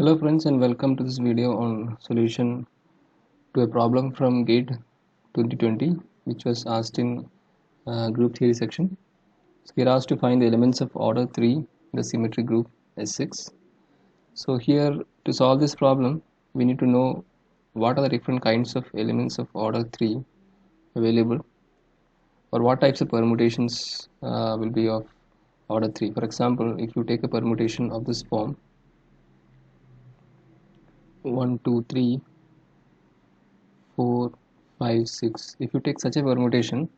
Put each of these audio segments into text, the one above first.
Hello friends and welcome to this video on solution to a problem from GATE 2020 which was asked in group theory section. So we are asked to find the elements of order 3 in the symmetry group S6. So here to solve this problem we need to know what are the different kinds of elements of order 3 available, or what types of permutations will be of order 3. For example, if you take a permutation of this form 1 2 3 4 5 6, if you take such a permutation,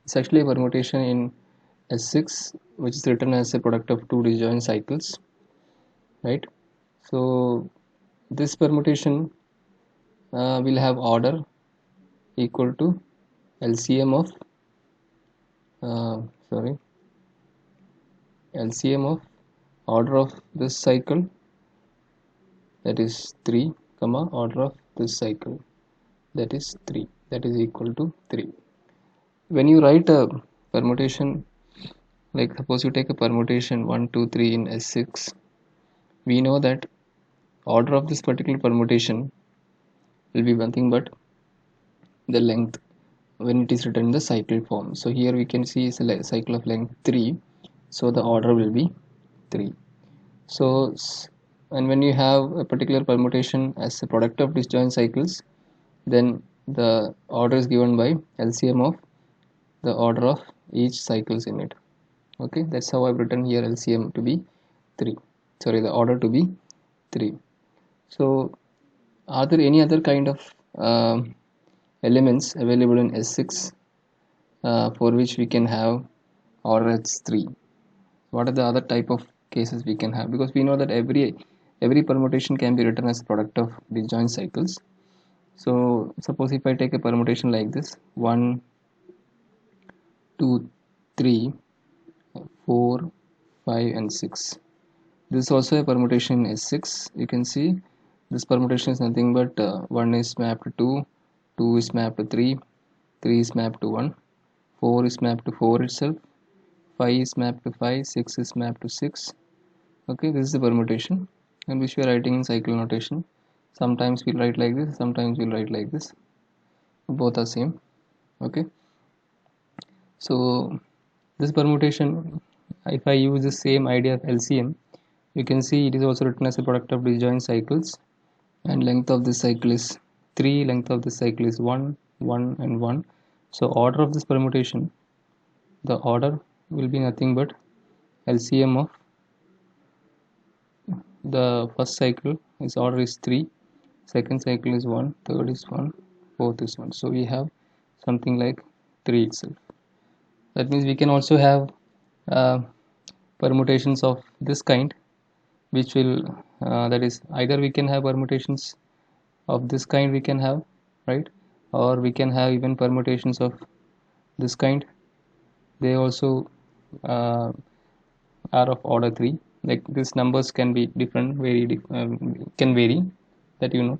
it's actually a permutation in S6 which is written as a product of two disjoint cycles, right? So this permutation will have order equal to LCM of uh, sorry LCM of order of this cycle, that is 3, comma order of this cycle, that is 3, that is equal to 3. When you write a permutation, like suppose you take a permutation 1 2 3 in S6, we know that order of this particular permutation will be nothing but the length when it is written in the cycle form. So here we can see it's a cycle of length 3, so the order will be 3. So and when you have a particular permutation as a product of disjoint cycles, then the order is given by LCM of the order of each cycles in it. Okay, that's how I've written here LCM to be 3, sorry, the order to be 3. So are there any other kind of elements available in S6 for which we can have order as 3? What are the other type of cases we can have? Because we know that every permutation can be written as product of disjoint cycles. So suppose if I take a permutation like this 1 2 3 4 5 and 6, this is also a permutation in S6. You can see this permutation is nothing but 1 is mapped to 2, 2 is mapped to 3, 3 is mapped to 1, 4 is mapped to 4 itself, 5 is mapped to 5, 6 is mapped to 6. Okay, this is the permutation, and which we are writing in cycle notation. Sometimes we'll write like this, sometimes we'll write like this. Both are same. Okay, so this permutation, if I use the same idea of LCM, you can see it is also written as a product of disjoint cycles, and length of this cycle is 3, length of this cycle is 1 1 and 1. So order of this permutation, the order will be nothing but LCM of the first cycle, its order is 3, second cycle is 1, third is 1, fourth is 1. So we have something like 3 itself. That means we can also have uh, permutations of this kind, which will that is, either we can have permutations of this kind we can have, right, or we can have even permutations of this kind. They also are of order 3. Like these numbers can be different, can vary, that you know.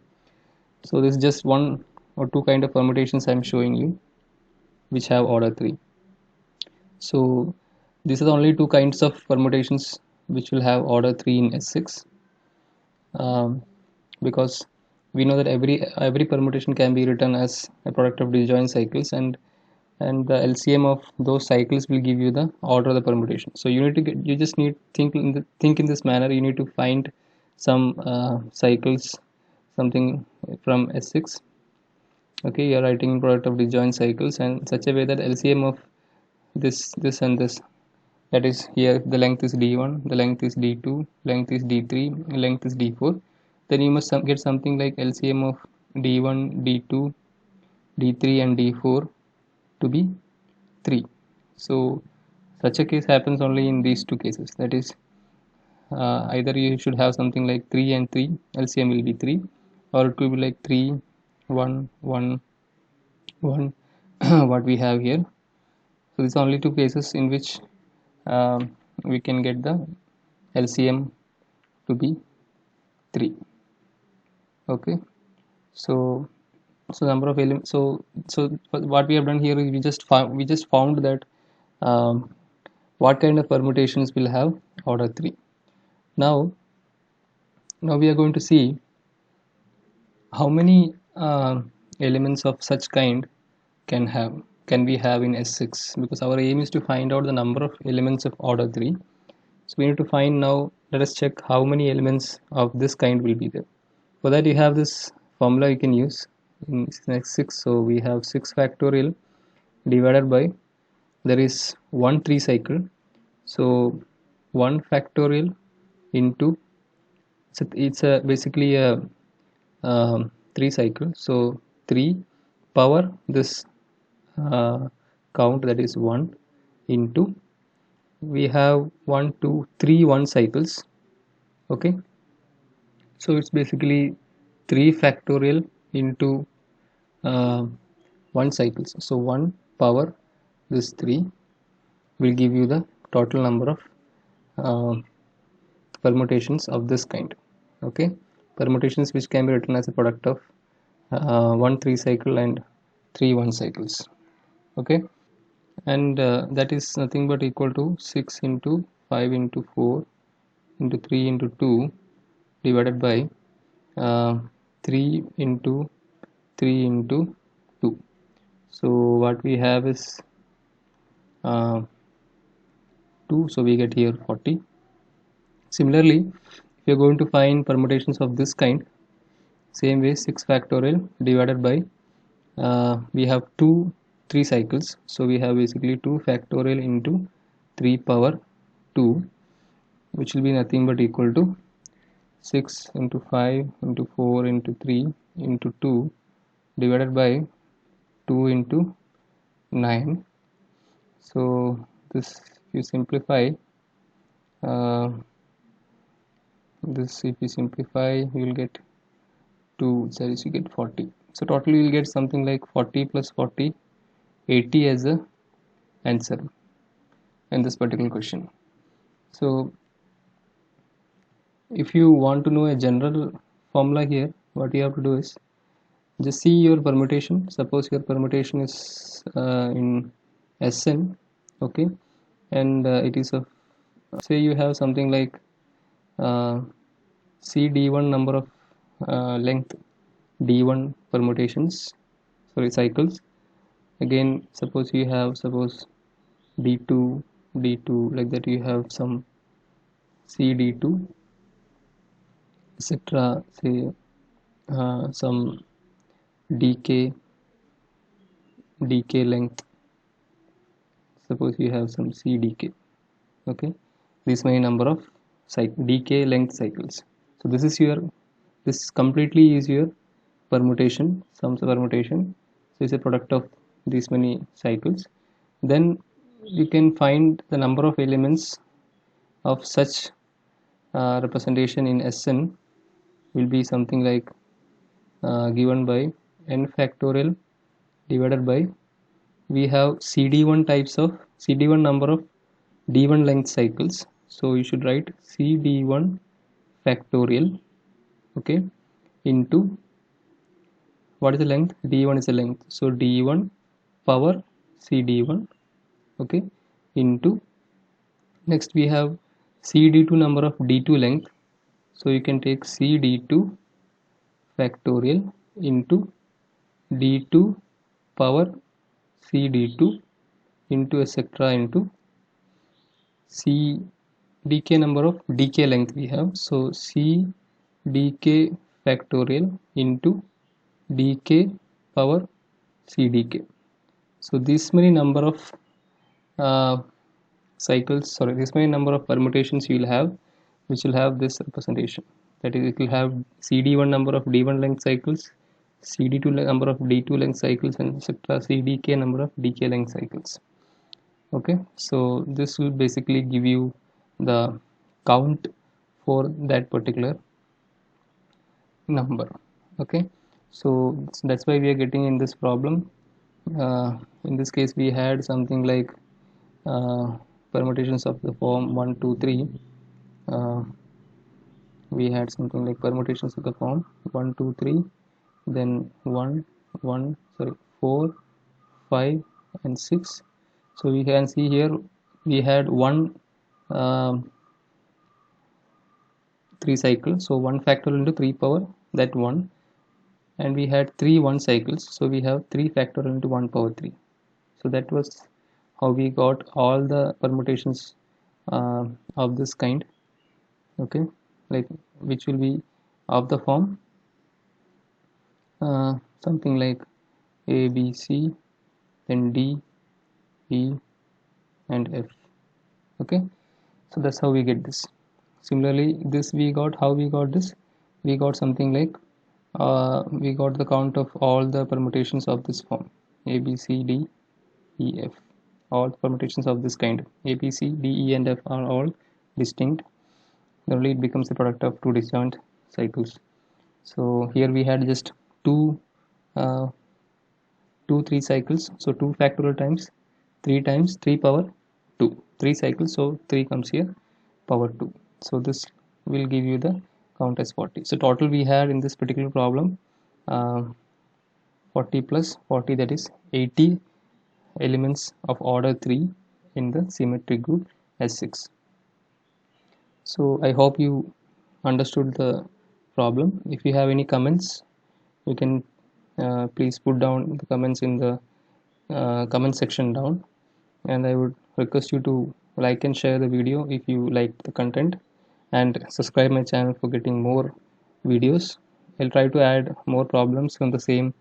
So this is just one or two kind of permutations I'm showing you which have order 3. So these are the only two kinds of permutations which will have order 3 in S6, because we know that every permutation can be written as a product of disjoint cycles, and the LCM of those cycles will give you the order of the permutation. So you just need think in this manner. You need to find some cycles, something from S6. Okay, you are writing in product of disjoint cycles and such a way that LCM of this and this, that is, here the length is d1, the length is d2, length is d3, length is d4. Then you must get something like LCM of d1, d2, d3 and d4 to be 3. So such a case happens only in these two cases, that is, either you should have something like 3 and 3, LCM will be 3, or it will be like 3 1 1 1 what we have here. So these are only two cases in which we can get the LCM to be 3. Okay, so number of elements. So what we have done here is we just found that um, what kind of permutations will have order 3. Now Now we are going to see how many elements of such kind can we have in S6, because our aim is to find out the number of elements of order 3. So we need to find now, let us check how many elements of this kind will be there. For that you have this formula you can use in S6. So we have 6 factorial divided by, there is 1 3 cycle, so 1 factorial into, it's a basically a 3 cycle, so 3 power this count, that is 1, into, we have 1 2 3 1 cycles. Okay, so it's basically 3 factorial into uh, 1 cycles, so 1 power this 3 will give you the total number of uh, permutations of this kind. Okay, permutations which can be written as a product of 1 3 cycle and 3 1 cycles. Okay, and that is nothing but equal to 6 into 5 into 4 into 3 into 2 divided by uh, 3 into 3 into 2. So what we have is uh, 2, so we get here 40. Similarly, if you're going to find permutations of this kind, same way 6 factorial divided by we have 2 3 cycles, so we have basically 2 factorial into 3 power 2, which will be nothing but equal to 6 into 5 into 4 into 3 into 2 divided by 2 into 9. So this, if you simplify uh, this, if you simplify you will get 2, so you get 40. So total you will get something like 40 plus 40, 80 as a answer in this particular question. So if you want to know a general formula here, what you have to do is just see your permutation. Suppose your permutation is in Sn, okay, and it is of, say you have something like CD1 number of length D1 permutations, sorry, cycles. Again, suppose you have, suppose D2 D2, like that, you have some CD2 etc. Say some dk length, suppose you have some cdk. Okay, this many number of dk length cycles. So this is your, this completely is your permutation, sums of permutation. So it's a product of these many cycles. Then you can find the number of elements of such representation in Sn will be something like given by n factorial divided by, we have CD1 types of, CD1 number of D1 length cycles. So you should write CD1 factorial, okay, into, what is the length? D1 is the length, so D1 power CD1, okay, into, next we have CD2 number of D2 length, so you can take CD2 factorial into D2 power CD2 into etc. into C dk number of dk length we have, so C dk factorial into dk power cdk. So this many number of uh, cycles, sorry, this many number of permutations you will have, which will have this representation. That is, it will have CD1 number of D1 length cycles, CD2 number of D2 length cycles, and etc. CDK number of dk length cycles. Okay, so this will basically give you the count for that particular number. Okay, so that's why we are getting in this problem. In this case we had something like permutations of the form 1 2 3. We had something like permutations of the form 1 2 3, then 1 1, sorry, 4 5 and 6. So we can see here we had one 3 cycles, so 1 factorial into 3 power that 1, and we had 3 1 cycles, so we have 3 factorial into 1 power 3. So that was how we got all the permutations of this kind. Okay, like which will be of the form something like A, B, C, then D, E, and F. Okay, so that's how we get this. Similarly, this we got, how we got this, we got something like we got the count of all the permutations of this form, A, B, C, D, E, F. All permutations of this kind, A, B, C, D, E, and F are all distinct. Only it becomes the product of two disjoint cycles. So here we had just two 3 cycles, so 2 factorial times 3 power 2, 3 cycles, so 3 comes here, power 2. So this will give you the count as 40. So total we had in this particular problem 40 plus 40, that is 80 elements of order 3 in the symmetric group S6. So I hope you understood the problem. If you have any comments, you can please put down the comments in the comment section down, and I would request you to like and share the video if you like the content, and subscribe my channel for getting more videos. I'll try to add more problems from the same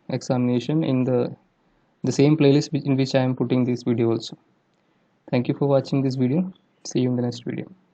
examination in the same playlist in which I am putting this video also. Thank you for watching this video. See you in the next video.